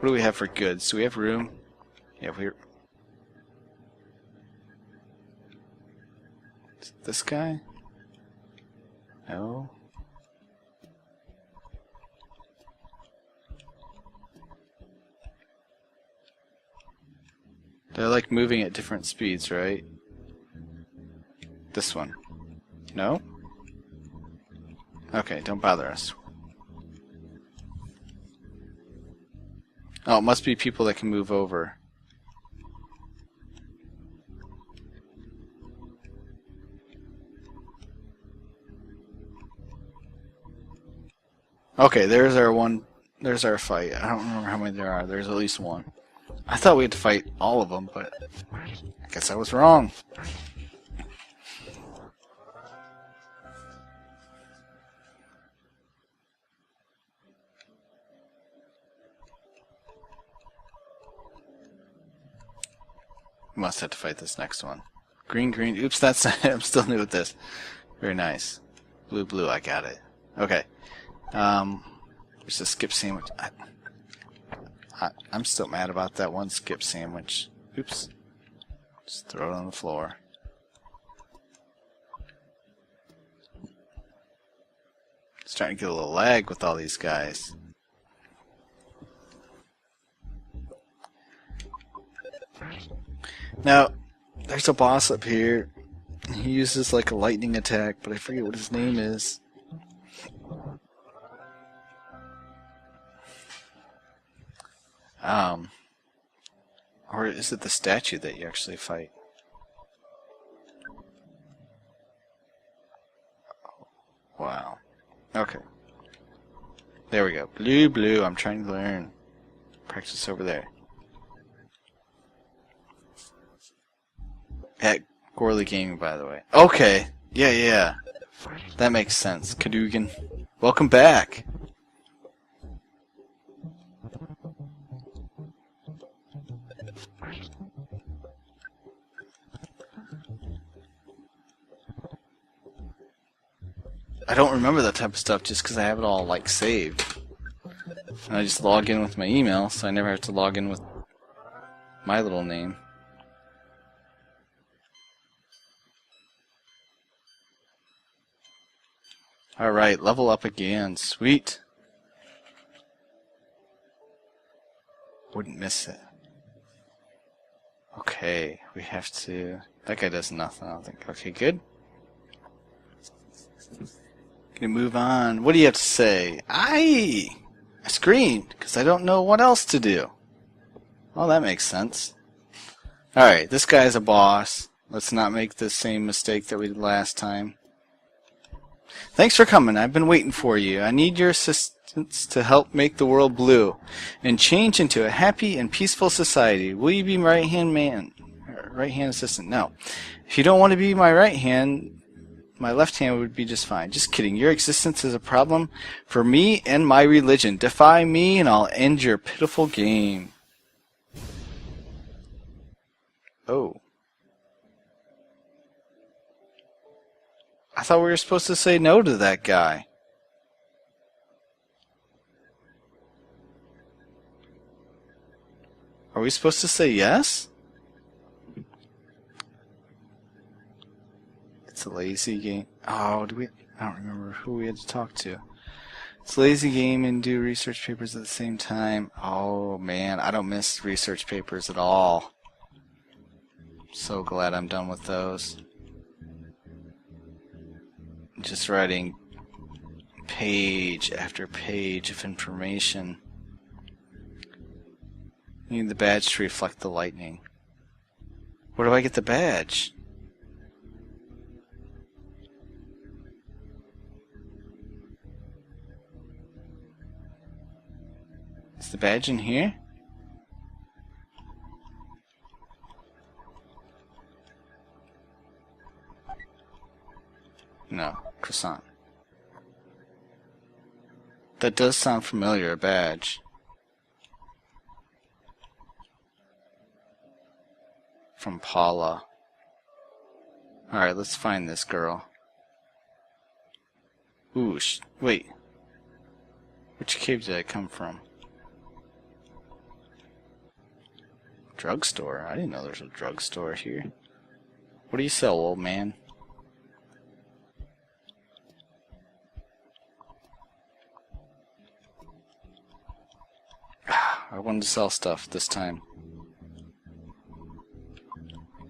What do we have for goods? Do we have room? Yeah, we're... This guy? No. They're like moving at different speeds, right? This one. No? Okay, don't bother us. Oh, it must be people that can move over. Okay, there's our one. There's our fight. I don't remember how many there are. There's at least one. I thought we had to fight all of them, but I guess I was wrong. Must have to fight this next one. Green, green. Oops, that's... I'm still new with this. Very nice. Blue, blue. I got it. Okay. There's a skip sandwich. I'm still mad about that one skip sandwich. Oops. Just throw it on the floor. Starting to get a little lag with all these guys. Now, there's a boss up here. He uses like a lightning attack, but I forget what his name is. Or is it the statue that you actually fight? Wow. Okay. There we go. Blue, blue. I'm trying to learn. Practice over there. At Gorley Gaming, by the way. Okay. Yeah. That makes sense. Cadogan. Welcome back. I don't remember that type of stuff just because I have it all like saved. And I just log in with my email, so I never have to log in with my little name. Alright, level up again. Sweet. Wouldn't miss it. Okay, we have to... That guy does nothing, I don't think. Okay, good. Gonna move on. What do you have to say? I screamed because I don't know what else to do. Well, that makes sense. Alright, this guy's a boss. Let's not make the same mistake that we did last time. Thanks for coming. I've been waiting for you. I need your assistance to help make the world blue and change into a happy and peaceful society. Will you be my right-hand man? Right-hand assistant? No. If you don't want to be my right hand, my left hand would be just fine. Just kidding. Your existence is a problem for me and my religion. Defy me and I'll end your pitiful game. Oh. I thought we were supposed to say no to that guy. Are we supposed to say yes? It's a lazy game. Oh, I don't remember who we had to talk to. It's a lazy game and do research papers at the same time. Oh man, I don't miss research papers at all. So glad I'm done with those. Just writing page after page of information. I need the badge to reflect the lightning. Where do I get the badge? Is the badge in here? No, croissant. That does sound familiar, a badge. From Paula. Alright, let's find this girl. Ooh, wait. Which cave did I come from? Drugstore? I didn't know there's a drugstore here. What do you sell, old man? I wanted to sell stuff this time.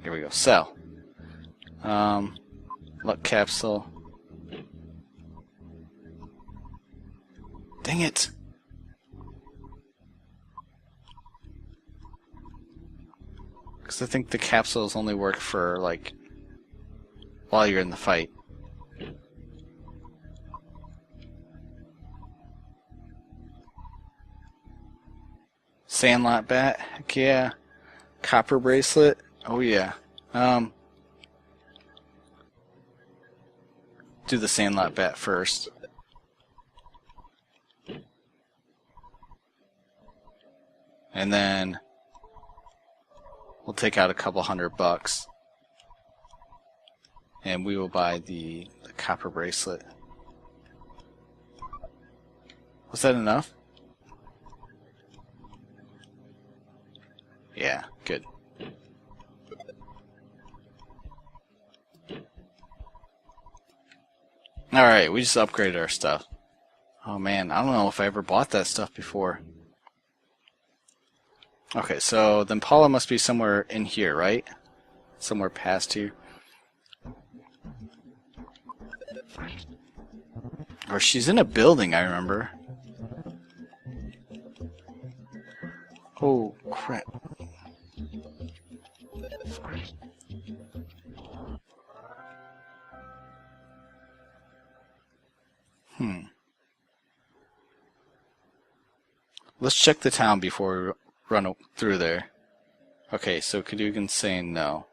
Here we go. Sell. Luck capsule. Dang it! Because I think the capsules only work for, like, while you're in the fight. Sandlot bat, heck yeah. Copper bracelet, oh yeah. Do the sandlot bat first. And then we'll take out a couple $100 and we will buy the copper bracelet. Was that enough? Yeah, good. Alright, we just upgraded our stuff. Oh man, I don't know if I ever bought that stuff before. Okay, so then Paula must be somewhere in here, right? Somewhere past here. Or she's in a building, I remember. Oh, crap. Let's check the town before we run through there. Okay, so Cadogan's saying no.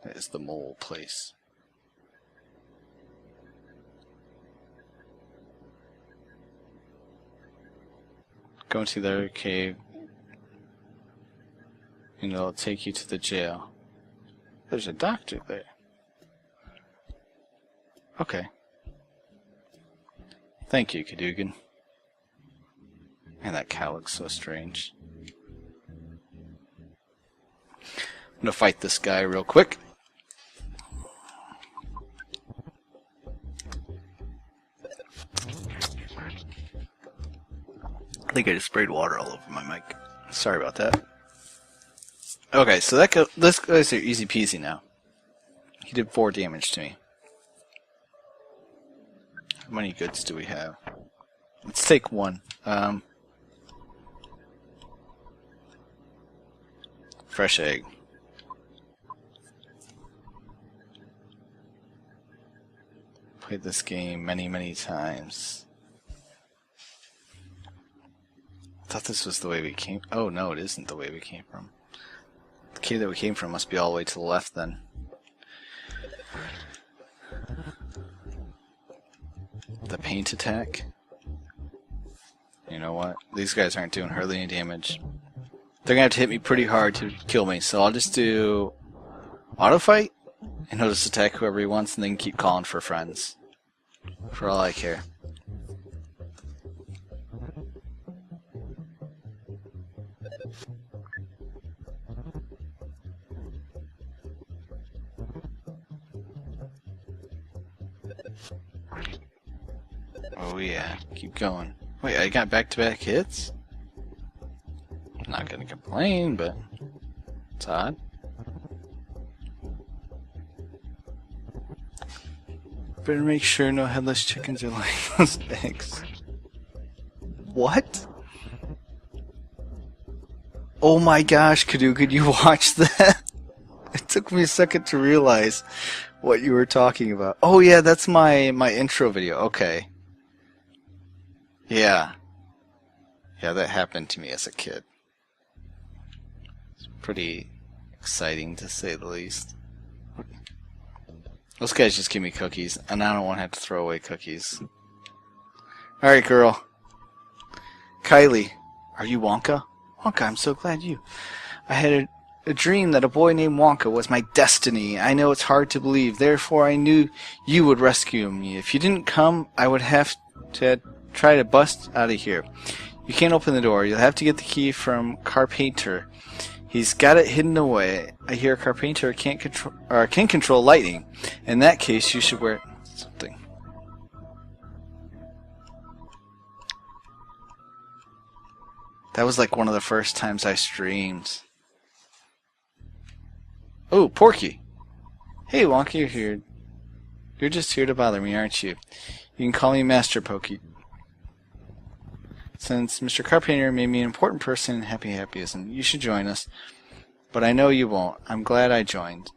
That is the mole place. Go into the other cave. And it'll take you to the jail. There's a doctor there. Okay. Thank you, Cadogan. Man, that cow looks so strange. I'm gonna fight this guy real quick. I think I just sprayed water all over my mic. Sorry about that. Okay, so this guy's easy peasy now. He did 4 damage to me. How many goods do we have? Let's take one. Fresh egg. Played this game many, many times. I thought this was the way we came. Oh no, it isn't the way we came from. The cave that we came from must be all the way to the left then. The paint attack. You know what? These guys aren't doing hardly any damage. They're gonna have to hit me pretty hard to kill me, so I'll just do auto fight, and he'll just attack whoever he wants, and then keep calling for friends. For all I care. Oh yeah, keep going. Wait, I got back-to-back hits? I'm not gonna complain, but it's odd. Better make sure no headless chickens are laying those eggs. What? Oh my gosh, Kadu, could you watch that? It took me a second to realize what you were talking about. Oh yeah, that's my intro video. Okay. Yeah. Yeah, that happened to me as a kid. It's pretty exciting to say the least. Those guys just give me cookies, and I don't want to have to throw away cookies. Alright, girl. Kylie, are you Wonka? Wonka, I'm so glad you... I had a dream that a boy named Wonka was my destiny. I know it's hard to believe, therefore I knew you would rescue me. If you didn't come, I would have to try to bust out of here. You can't open the door. You'll have to get the key from Carpenter. He's got it hidden away. I hear Carpenter can control lightning. In that case, you should wear something. That was like one of the first times I streamed. Oh, Porky. Hey, Wonky, you're here. You're just here to bother me, aren't you? You can call me Master Pokey. Since Mr. Carpenter made me an important person in Happy Happyism, you should join us. But I know you won't. I'm glad I joined.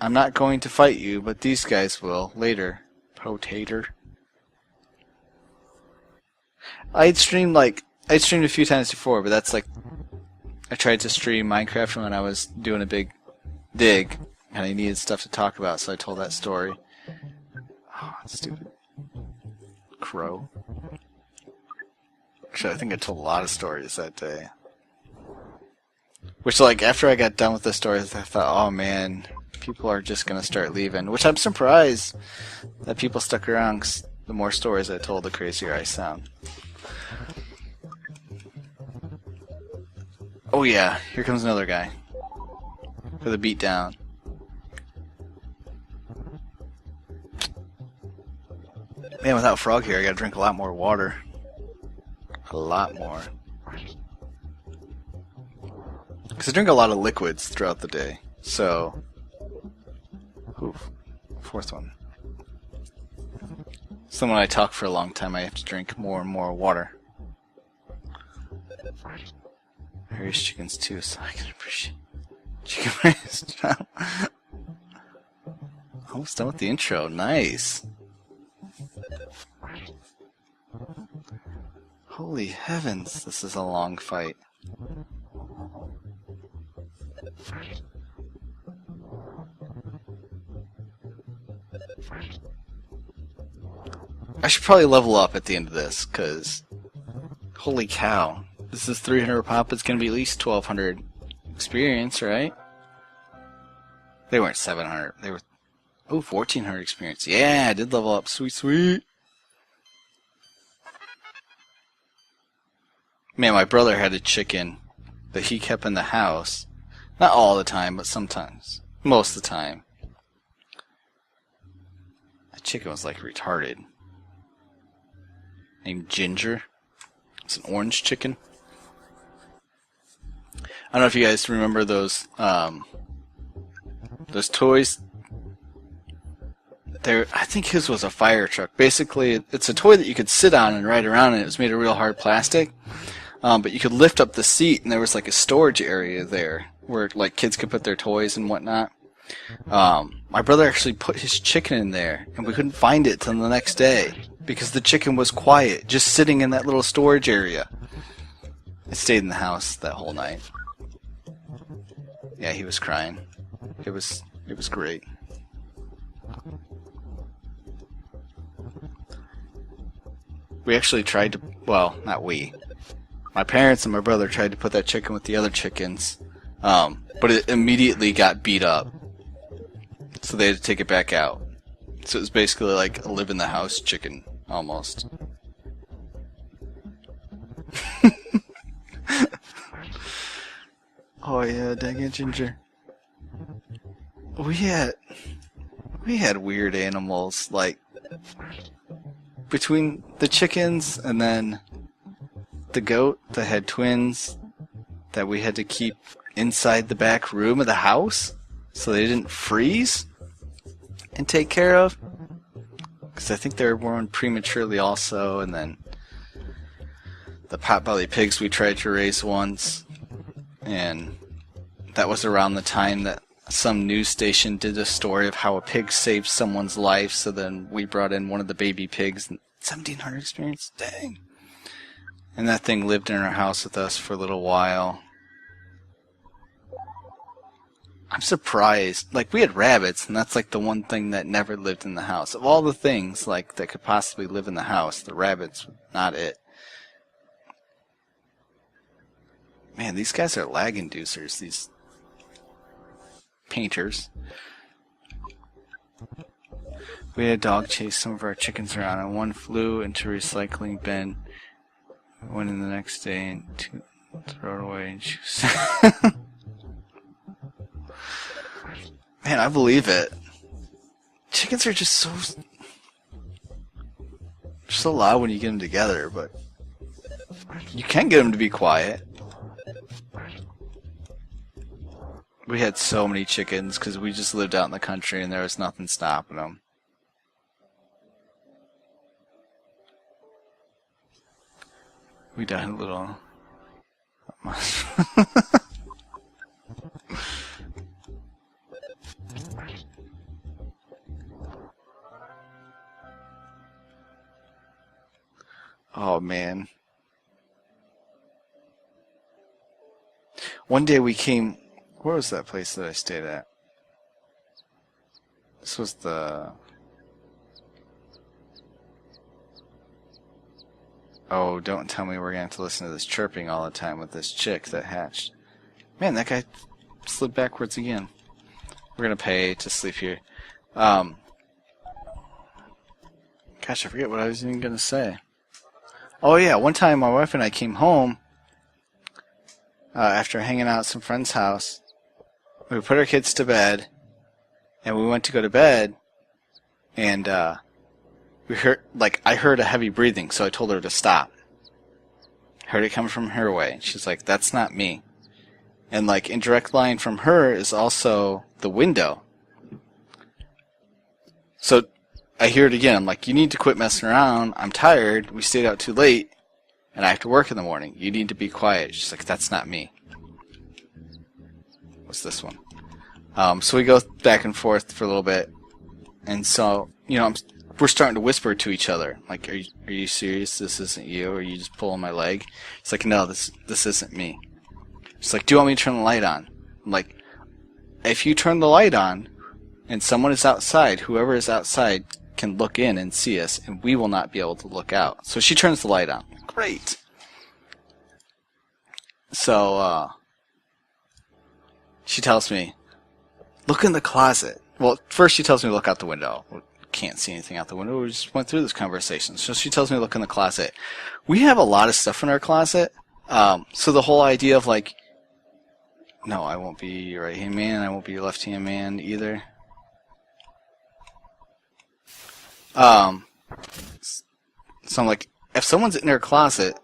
I'm not going to fight you, but these guys will later. Potater. I'd streamed a few times before, but that's like I tried to stream Minecraft when I was doing a big dig and I needed stuff to talk about, so I told that story. Oh, stupid crow. Actually, I think I told a lot of stories that day. Which, like, after I got done with the stories, I thought, oh man, people are just gonna start leaving. Which I'm surprised that people stuck around, 'cause the more stories I told, the crazier I sound. Oh yeah, here comes another guy. For the beat down. Man, without Frog here, I gotta drink a lot more water. A lot more. Because I drink a lot of liquids throughout the day. So, oof, fourth one. So when I talk for a long time, I have to drink more and more water. I raise chickens too, so I can appreciate chicken raised. Almost done with the intro. Nice. Holy heavens, this is a long fight. I should probably level up at the end of this, because holy cow. This is 300 pop, it's going to be at least 1200 experience, right? They weren't 700, they were, oh, 1400 experience. Yeah, I did level up, sweet, sweet. Man, my brother had a chicken that he kept in the house. Not all the time, but sometimes. Most of the time. That chicken was like retarded. Named Ginger. It's an orange chicken. I don't know if you guys remember those toys. I think his was a fire truck. Basically, it's a toy that you could sit on and ride around, and it was made of real hard plastic. But you could lift up the seat, and there was like a storage area there where like kids could put their toys and whatnot. My brother actually put his chicken in there, and we couldn't find it till the next day because the chicken was quiet, just sitting in that little storage area. It stayed in the house that whole night. Yeah, he was crying. It was great. We actually tried to, well, not we. My parents and my brother tried to put that chicken with the other chickens, but it immediately got beat up. So they had to take it back out. So it was basically like a live-in-the-house chicken, almost. Oh yeah, dang it, Ginger. We had weird animals, like, between the chickens and then the goat that had twins that we had to keep inside the back room of the house so they didn't freeze and take care of, because I think they were born prematurely also. And then the potbelly pigs we tried to raise once, and that was around the time that some news station did a story of how a pig saved someone's life, so then we brought in one of the baby pigs. 1700 experience? Dang. And that thing lived in our house with us for a little while. I'm surprised. Like, we had rabbits, and that's like the one thing that never lived in the house. Of all the things like that could possibly live in the house, the rabbits were not it. Man, these guys are lag inducers, these painters. We had a dog chase some of our chickens around, and one flew into a recycling bin. Went in the next day and throw it away and choose. Man, I believe it. Chickens are just so loud when you get them together, but you can get them to be quiet. We had so many chickens because we just lived out in the country and there was nothing stopping them. We died a little. Oh man. One day we came. Where was that place that I stayed at? This was the... Oh, don't tell me we're going to have to listen to this chirping all the time with this chick that hatched. Man, that guy slid backwards again. We're going to pay to sleep here. Gosh, I forget what I was even going to say. Oh yeah, one time my wife and I came home after hanging out at some friend's house. We put our kids to bed, and we went to go to bed, and we heard, I heard a heavy breathing, so I told her to stop. Heard it coming from her way. She's like, "That's not me." And in direct line from her is also the window. So I hear it again. I'm like, "You need to quit messing around. I'm tired. We stayed out too late, and I have to work in the morning. You need to be quiet." She's like, "That's not me." What's this one? So we go back and forth for a little bit, and so we're starting to whisper to each other. Like, are you serious? This isn't you? Or are you just pulling my leg? It's like, "No, this isn't me." She's like, "Do you want me to turn the light on?" I'm like, "If you turn the light on, and someone is outside, whoever is outside can look in and see us, and we will not be able to look out." So she turns the light on. Great. So she tells me, "Look in the closet." Well, first she tells me to look out the window. We can't see anything out the window. We just went through this conversation. So she tells me to look in the closet. We have a lot of stuff in our closet. So the whole idea of no, I won't be your right-hand man. I won't be your left-hand man either. So I'm like, if someone's in their closet,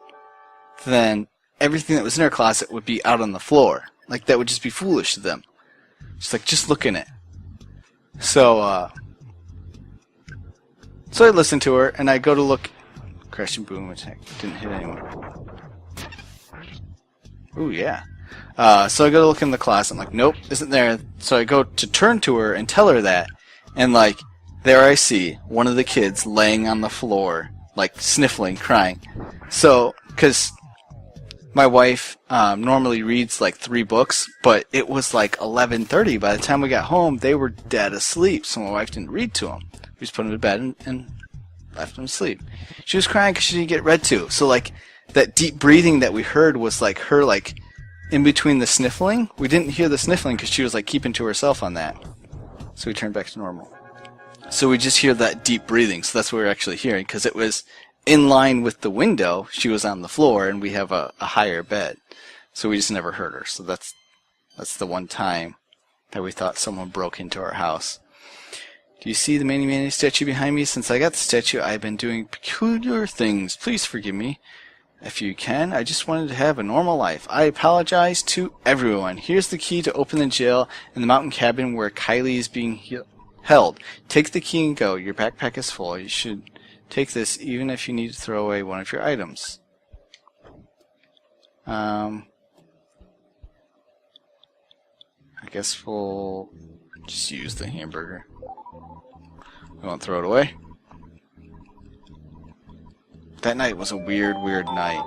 then everything that was in their closet would be out on the floor. That would just be foolish to them. She's like, "Just look in it." So I listen to her, and I go to look. Crash and boom attack. Didn't hit anyone. Ooh, yeah. So I go to look in the closet. I'm like, "Nope, isn't there." So I go to turn to her and tell her that, and there I see one of the kids laying on the floor, sniffling, crying. So, because my wife normally reads 3 books, but it was 11:30. By the time we got home, they were dead asleep, so my wife didn't read to them. We just put them to bed and left them asleep. She was crying because she didn't get read to. So that deep breathing that we heard was her in between the sniffling. We didn't hear the sniffling because she was keeping to herself on that. So we turned back to normal. So we just hear that deep breathing. So that's what we're actually hearing, because it was in line with the window. She was on the floor, and we have a higher bed. So we just never heard her. So that's the one time that we thought someone broke into our house. "Do you see the Manny Manny statue behind me? Since I got the statue, I've been doing peculiar things. Please forgive me. If you can, I just wanted to have a normal life. I apologize to everyone. Here's the key to open the jail in the mountain cabin where Kylie is being held. Take the key and go. Your backpack is full. You should take this even if you need to throw away one of your items." I guess we'll just use the hamburger. We won't throw it away. That night was a weird, weird night.